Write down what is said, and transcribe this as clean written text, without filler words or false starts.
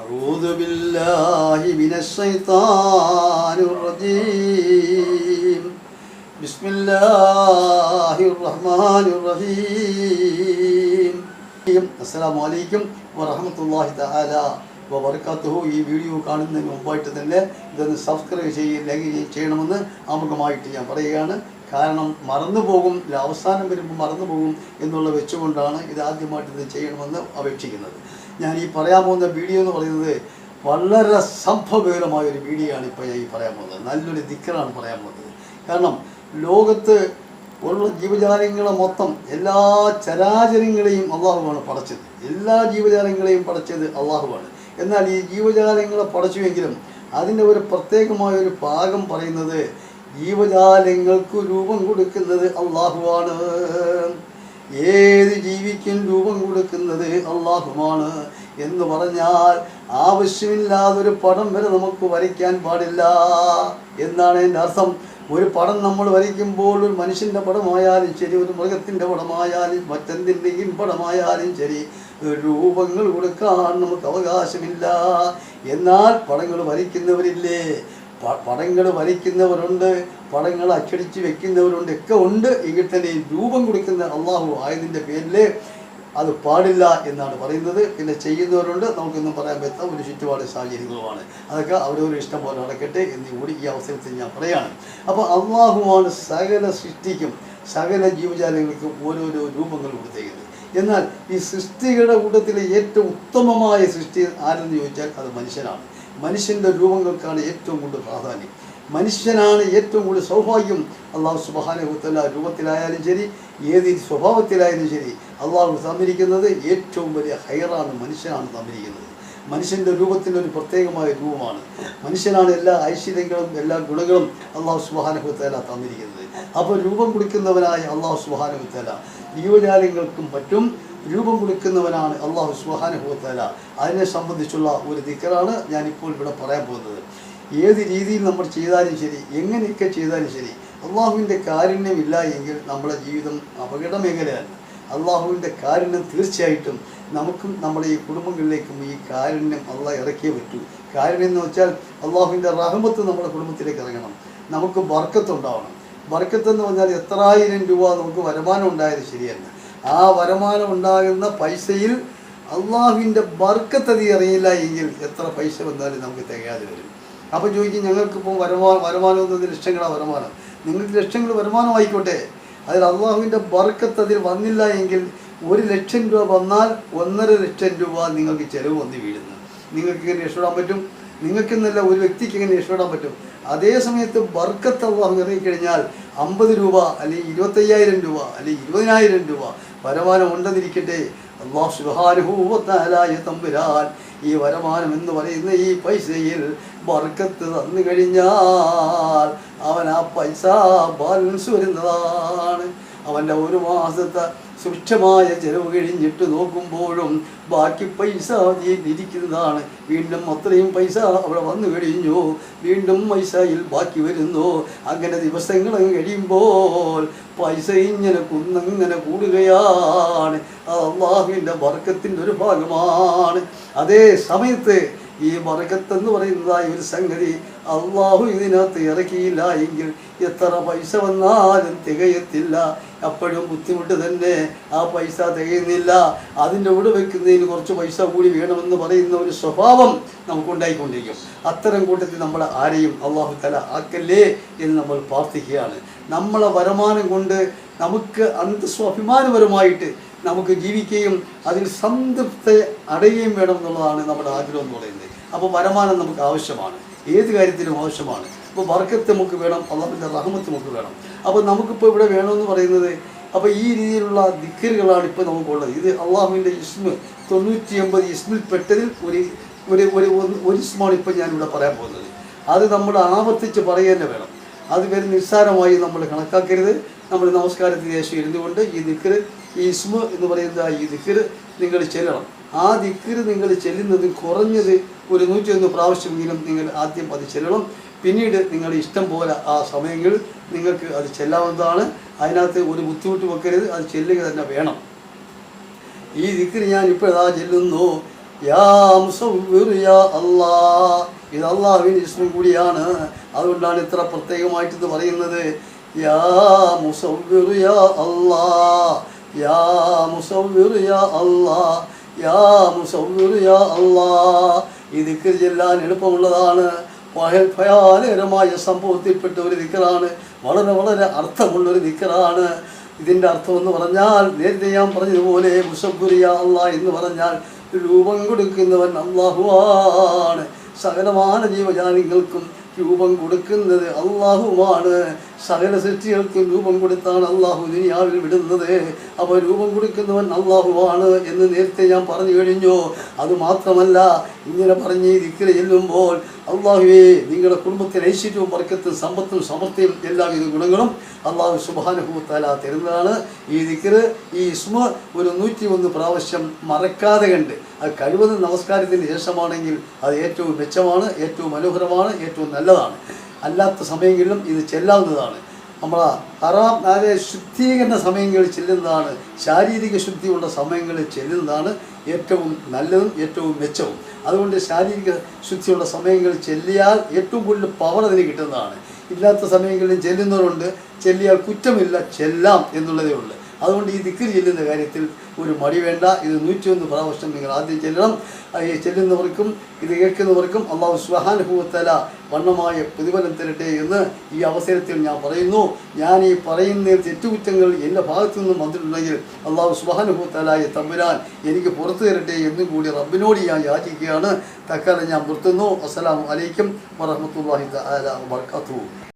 أعوذ بالله من الشيطان الرجيم بسم الله الرحمن الرحيم അസ്സലാമു അലൈക്കും വറഹ്മത്തുള്ളാഹി തആല വബറകാതുഹു. ഈ വീഡിയോ കാണുന്നതിന് മുമ്പായിട്ട് തന്നെ ഇതൊന്ന് സബ്സ്ക്രൈബ് ലൈക്ക് ചെയ്യണമെന്ന് ആമുഖമായിട്ട് ഞാൻ പറയുകയാണ്. കാരണം മറന്നുപോകും, അവസാനം വരുമ്പോൾ മറന്നുപോകും എന്നുള്ള വെച്ചുകൊണ്ടാണ് ഇത് ആദ്യമായിട്ട് ഇത് ചെയ്യണമെന്ന് അപേക്ഷിക്കുന്നത്. ഞാൻ ഈ പറയാൻ പോകുന്ന വീഡിയോ എന്ന് പറയുന്നത് വളരെ സംഭവകരമായൊരു വീഡിയോ ആണ്. ഇപ്പോൾ ഞാൻ ഈ പറയാൻ പോകുന്നത് നല്ലൊരു ദിക്റാണ് പറയാൻ പോകുന്നത്. കാരണം ലോകത്ത് ഉള്ള ജീവജാലങ്ങളെ മൊത്തം എല്ലാ ചരാചരങ്ങളെയും അള്ളാഹുവാണ് പടച്ചത്. എല്ലാ ജീവജാലങ്ങളെയും പടച്ചത് അള്ളാഹുവാണ്. എന്നാൽ ഈ ജീവജാലങ്ങളെ പടച്ചുവെങ്കിലും അതിൻ്റെ ഒരു പ്രത്യേകമായൊരു ഭാഗം പറയുന്നത് ജീവജാലങ്ങൾക്ക് രൂപം കൊടുക്കുന്നത് അള്ളാഹുവാണ്. ഏത് ജീവിക്കും രൂപം കൊടുക്കുന്നത് അള്ളാഹുവാണ് എന്ന് പറഞ്ഞാൽ ആവശ്യമില്ലാതൊരു പടം വരെ നമുക്ക് വരയ്ക്കാൻ പാടില്ല എന്നാണ് എൻ്റെ അർത്ഥം. ഒരു പടം നമ്മൾ വരയ്ക്കുമ്പോൾ ഒരു മനുഷ്യൻ്റെ പടമായാലും ശരി, ഒരു മൃഗത്തിൻ്റെ പടമായാലും മറ്റെന്തിൻ്റെയും പടമായാലും ശരി, രൂപങ്ങൾ കൊടുക്കാൻ നമുക്ക് അവകാശമില്ല. എന്നാൽ പടങ്ങൾ വരയ്ക്കുന്നവരില്ലേ, പടങ്ങൾ വരയ്ക്കുന്നവരുണ്ട്, പടങ്ങൾ അച്ചടിച്ച് വെക്കുന്നവരുണ്ട്, ഒക്കെ ഉണ്ട്. എങ്കിൽ തന്നെ രൂപം കൊടുക്കുന്ന അള്ളാഹു ആയതിൻ്റെ പേരിൽ അത് പാടില്ല എന്നാണ് പറയുന്നത്. പിന്നെ ചെയ്യുന്നവരുണ്ട്, നമുക്കൊന്നും പറയാൻ പറ്റാത്ത ഒരു ചുറ്റുപാട് സാഹചര്യങ്ങളുമാണ്. അതൊക്കെ അവരവർ ഇഷ്ടം പോലെ നടക്കട്ടെ എന്ന് കൂടി ഈ അവസരത്തിൽ ഞാൻ പറയാണ്. അപ്പോൾ അള്ളാഹുവാണ് സകല സൃഷ്ടിക്കും സകല ജീവജാലങ്ങൾക്കും ഓരോരോ രൂപങ്ങൾ കൊടുത്തേക്കുന്നത്. എന്നാൽ ഈ സൃഷ്ടികളുടെ കൂട്ടത്തിലെ ഏറ്റവും ഉത്തമമായ സൃഷ്ടി ആരെന്ന് ചോദിച്ചാൽ അത് മനുഷ്യനാണ്. മനുഷ്യൻ്റെ രൂപങ്ങൾക്കാണ് ഏറ്റവും കൂടുതൽ പ്രാധാന്യം. മനുഷ്യനാണ് ഏറ്റവും കൂടുതൽ സൗഭാഗ്യം. അള്ളാഹു സുബ്ഹാനഹു വ തആല രൂപത്തിലായാലും ശരി, ഏത് സ്വഭാവത്തിലായാലും ശരി, അള്ളാഹു തന്നിരിക്കുന്നത് ഏറ്റവും വലിയ ഹൈറാണ് മനുഷ്യനാണ് തന്നിരിക്കുന്നത്. മനുഷ്യൻ്റെ രൂപത്തിൻ്റെ ഒരു പ്രത്യേകമായ രൂപമാണ്. മനുഷ്യനാണ് എല്ലാ ഐശ്വര്യങ്ങളും എല്ലാ ഗുണങ്ങളും അള്ളാഹു സുബ്ഹാനഹു വ തആല തന്നിരിക്കുന്നത്. അപ്പോൾ രൂപം കൊടുക്കുന്നവനായ അള്ളാഹു സുബ്ഹാനഹു വ തആല ജീവജാലങ്ങൾക്കും പറ്റും രൂപം കൊടുക്കുന്നവനാണ് അള്ളാഹു സുബ്ഹാനഹു വ തആല. അതിനെ സംബന്ധിച്ചുള്ള ഒരു ദിക്റാണ് ഞാനിപ്പോൾ ഇവിടെ പറയാൻ പോകുന്നത്. ഏത് രീതിയിൽ നമ്മൾ ചെയ്താലും ശരി, എങ്ങനെയൊക്കെ ചെയ്താലും ശരി, അള്ളാഹുവിൻ്റെ കാരുണ്യമില്ല എങ്കിൽ നമ്മുടെ ജീവിതം അപകട മേഖലയാണ്. അള്ളാഹുവിൻ്റെ കാരുണ്യം തീർച്ചയായിട്ടും നമുക്കും നമ്മുടെ ഈ കുടുംബങ്ങളിലേക്കും ഈ കാരുണ്യം അള്ളാഹ് ഇറക്കിയേ പറ്റൂ. കാരുണ്യം എന്ന് വെച്ചാൽ അള്ളാഹുവിൻ്റെ റഹ്മത്ത് നമ്മുടെ കുടുംബത്തിലേക്ക് ഇറങ്ങണം. നമുക്ക് ബർക്കത്തുണ്ടാവണം. ബർക്കത്തെന്ന് പറഞ്ഞാൽ എത്രായിരം രൂപ നമുക്ക് വരുമാനം ഉണ്ടായത് ശരിയല്ല. ആ വരുമാനം ഉണ്ടാകുന്ന പൈസയിൽ അള്ളാഹുവിൻ്റെ ബർക്കത്ത് ഇറങ്ങിയില്ല എങ്കിൽ എത്ര പൈസ വന്നാലും നമുക്ക് തികയാതെ വരും. അപ്പോൾ ചോദിക്കും, ഞങ്ങൾക്കിപ്പോൾ വരുമാനം എന്നത് ലക്ഷങ്ങളാണ് വരുമാനം. നിങ്ങൾക്ക് ലക്ഷങ്ങൾ വരുമാനമായിക്കോട്ടെ, അതിൽ അള്ളാഹുവിൻ്റെ ബർക്കത്ത് അതിൽ വന്നില്ല എങ്കിൽ 1,00,000 രൂപ വന്നാൽ 1,50,000 രൂപ നിങ്ങൾക്ക് ചിലവ് വന്ന് വീഴുന്നു. നിങ്ങൾക്ക് ഇങ്ങനെ രക്ഷപ്പെടാൻ പറ്റും? നിങ്ങൾക്കെന്നല്ല, ഒരു വ്യക്തിക്ക് ഇങ്ങനെ രക്ഷപ്പെടാൻ പറ്റും. അതേ സമയത്ത് ബർക്കത്ത് അള്ളാഹു ഇറങ്ങിക്കഴിഞ്ഞാൽ 50 രൂപ അല്ലെങ്കിൽ 25,000 രൂപ അല്ലെങ്കിൽ 20,000 രൂപ വരുമാനം ഉണ്ടെന്നിരിക്കട്ടെ, അള്ളാഹു സുബ്ഹാനഹു വ തആല തമ്പുരാൻ ഈ വരുമാനം എന്ന് പറയുന്ന ഈ പൈസയിൽ ബർക്കത്ത് തന്നു കഴിഞ്ഞാൽ അവൻ ആ പൈസ ബാലൻസ് വരുന്നതാണ്. അവൻ്റെ ഒരു മാസത്തെ സുഭിക്ഷമായ ചെലവ് കഴിഞ്ഞിട്ട് നോക്കുമ്പോഴും ബാക്കി പൈസ ഇരിക്കുന്നതാണ്. വീണ്ടും അത്രയും പൈസ അവിടെ വന്നു കഴിഞ്ഞു, വീണ്ടും പൈസയിൽ ബാക്കി വരുന്നു. അങ്ങനെ ദിവസങ്ങൾ കഴിയുമ്പോൾ പൈസ ഇങ്ങനെ കുന്നങ്ങനെ കൂടുകയാണ്. അള്ളാഹുവിൻ്റെ ബർക്കത്തിൻ്റെ ഒരു ഭാഗമാണ്. അതേ സമയത്ത് ഈ ബർക്കത്തെന്ന് പറയുന്നതായ ഒരു സംഗതി അള്ളാഹു ഇതിനകത്ത് ഇറക്കിയില്ല എങ്കിൽ എത്ര പൈസ വന്നാലും തികയത്തില്ല. എപ്പോഴും ബുദ്ധിമുട്ട് തന്നെ, ആ പൈസ തികയുന്നില്ല. അതിൻ്റെ കൂടെ വെക്കുന്നതിന് കുറച്ച് പൈസ കൂടി വേണമെന്ന് പറയുന്ന ഒരു സ്വഭാവം നമുക്കുണ്ടായിക്കൊണ്ടിരിക്കും. അത്തരം കൂട്ടത്തിൽ നമ്മൾ ആരെയും അള്ളാഹു തആല ആക്കല്ലേ എന്ന് നമ്മൾ പ്രാർത്ഥിക്കുകയാണ്. നമ്മളെ വരുമാനം കൊണ്ട് നമുക്ക് അന്തസ്വാഭിമാനപരമായിട്ട് നമുക്ക് ജീവിക്കുകയും അതിൽ സംതൃപ്തി അടയുകയും വേണം എന്നുള്ളതാണ് നമ്മുടെ ആഗ്രഹം എന്ന് പറയുന്നത്. അപ്പോൾ വരുമാനം നമുക്ക് ആവശ്യമാണ്, ഏത് കാര്യത്തിനും ആവശ്യമാണ്. അപ്പോൾ ബർക്കത്ത് നമുക്ക് വേണം, അള്ളാഹുവിൻ്റെ റഹ്മത്ത് നമുക്ക് വേണം. അപ്പോൾ നമുക്കിപ്പോൾ ഇവിടെ വേണമെന്ന് പറയുന്നത്, അപ്പോൾ ഈ രീതിയിലുള്ള ദിക്റുകളാണ് ഇപ്പോൾ നമുക്കുള്ളത്. ഇത് അള്ളാഹുവിൻ്റെ ഇസ്മ് 99 ഇസ്മിൽ പെട്ടതിൽ ഒരു ഇസ്മാണ് ഇപ്പോൾ ഞാനിവിടെ പറയാൻ പോകുന്നത്. അത് നമ്മൾ ആവർത്തിച്ച് പറയുക തന്നെ വേണം. അത് വരെ നിസ്സാരമായി നമ്മൾ കണക്കാക്കരുത്. നമ്മൾ നമസ്കാരത്തിന് ശേഷം ഇരുന്നുകൊണ്ട് ഈ ദിക്റ്, ഈ ഇസ്മ എന്ന് പറയുന്ന ഈ ദിക്റ് നിങ്ങൾ ചെല്ലണം. ആ ദിക്റ് നിങ്ങൾ ചെല്ലുന്നത് കുറഞ്ഞത് ഒരു 101 പ്രാവശ്യമെങ്കിലും നിങ്ങൾ ആദ്യം അത് ചെല്ലണം. പിന്നീട് നിങ്ങൾ ഇഷ്ടം പോലെ ആ സമയങ്ങളിൽ നിങ്ങൾക്ക് അത് ചെല്ലാവുന്നതാണ്. അതിനകത്ത് ഒരു ബുദ്ധിമുട്ട് വെക്കരുത്, അത് ചെല്ലുക തന്നെ വേണം. ഈ ദിക്റ് ഞാൻ ഇപ്പോൾ ചെല്ലുന്നു യാ മുസവ്വിർ യാ അല്ലാഹ്. ഇത് അള്ളാഹുവിൻ്റെ ഇസ്മും കൂടിയാണ്. അതുകൊണ്ടാണ് ഇത്ര പ്രത്യേകമായിട്ട് ഇത് പറയുന്നത്. യാ മുസവ്വിർ യാ അല്ലാഹ്, യാ മുസവ്വിർ യാ അല്ലാഹ്, യാ മുസവ്വിർ യാ അല്ലാഹ്. ഈ ദിക്ർ ചെല്ലാൻ എളുപ്പമുള്ളതാണ്. ഭയാനകരമായ സംഭവത്തിൽപ്പെട്ട ഒരു ദിക്റാണ്. വളരെ വളരെ അർത്ഥമുള്ളൊരു ദിക്റാണ്. ഇതിൻ്റെ അർത്ഥം എന്ന് പറഞ്ഞാൽ നേരത്തെ ഞാൻ പറഞ്ഞതുപോലെ മുസവ്വിർ യാ അല്ലാഹ് എന്ന് പറഞ്ഞാൽ രൂപം കൊടുക്കുന്നവൻ അള്ളാഹുവാണ്. സകലമാന ജീവജാലങ്ങൾക്കും രൂപം കൊടുക്കുന്നത് അള്ളാഹുവാണ്. സകല സൃഷ്ടികൾക്കും രൂപം കൊടുത്താണ് അള്ളാഹു ദുനിയാവിൽ വിടുന്നത്. അപ്പോൾ രൂപം കൊടുക്കുന്നവൻ അള്ളാഹുവാണ് എന്ന് നേരത്തെ ഞാൻ പറഞ്ഞു കഴിഞ്ഞു. അതുമാത്രമല്ല, ഇങ്ങനെ പറഞ്ഞ് ഈ ദിക്ർ ചെല്ലുമ്പോൾ അള്ളാഹുവേ നിങ്ങളുടെ കുടുംബത്തിന് ഐശ്വര്യവും ബർക്കത്തും സമ്പത്തും സമൃദ്ധിയും എല്ലാവിധ ഗുണങ്ങളും അള്ളാഹു സുബ്ഹാനഹു വ തആല തരുന്നതാണ്. ഈ ദിക്ർ, ഈ ഇസ്മ ഒരു 101 പ്രാവശ്യം മറക്കാതെ കണ്ട് അത് കഴിവതും നമസ്കാരത്തിന് ശേഷമാണെങ്കിൽ അത് ഏറ്റവും മെച്ചമാണ്, ഏറ്റവും മനോഹരമാണ്, ഏറ്റവും നല്ലതാണ്. അല്ലാത്ത സമയങ്ങളിലും ഇത് ചെല്ലാവുന്നതാണ്. നമ്മൾ ഹറാം ശുദ്ധീകരണ സമയങ്ങളിൽ ചെല്ലുന്നതാണ്, ശാരീരിക ശുദ്ധിയുള്ള സമയങ്ങളിൽ ചെല്ലുന്നതാണ് ഏറ്റവും നല്ലതും ഏറ്റവും മെച്ചവും. അതുകൊണ്ട് ശാരീരിക ശുദ്ധിയുള്ള സമയങ്ങളിൽ ചെല്ലിയാൽ ഏറ്റവും കൂടുതൽ പവർ അതിന് കിട്ടുന്നതാണ്. ഇല്ലാത്ത സമയങ്ങളിൽ ചെല്ലുന്നവരുണ്ട്, ചെല്ലിയാൽ കുറ്റമില്ല, ചെല്ലാം എന്നുള്ളതേ ഉള്ളൂ. അതുകൊണ്ട് ഈ ദിക്ർ ചെല്ലുന്ന കാര്യത്തിൽ ഒരു മടി വേണ്ട. ഇത് 101 പ്രാവശ്യം നിങ്ങൾ ആദ്യം ചെല്ലണം. ഈ ചെല്ലുന്നവർക്കും ഇത് കേൾക്കുന്നവർക്കും അള്ളാഹു സുബ്ഹാനഹു വ തആല വണ്ണമായ പ്രതിഫലം തരട്ടെ എന്ന് ഈ അവസരത്തിൽ ഞാൻ പറയുന്നു. ഞാൻ ഈ പറയുന്ന തെറ്റുകുറ്റങ്ങൾ എൻ്റെ ഭാഗത്തു നിന്നും വന്നിട്ടുണ്ടെങ്കിൽ അള്ളാഹു സുബ്ഹാനഹു വ തആലയെ തമ്പുരാൻ എനിക്ക് പുറത്തു തരട്ടെ എന്നും കൂടി റബ്ബിനോട് ഞാൻ യാചിക്കുകയാണ്. തൽക്കാലം ഞാൻ നിർത്തുന്നു. അസ്സലാമു അലൈക്കും വറഹ്മത്തുള്ളാഹി തആല വബറകാതുഹു.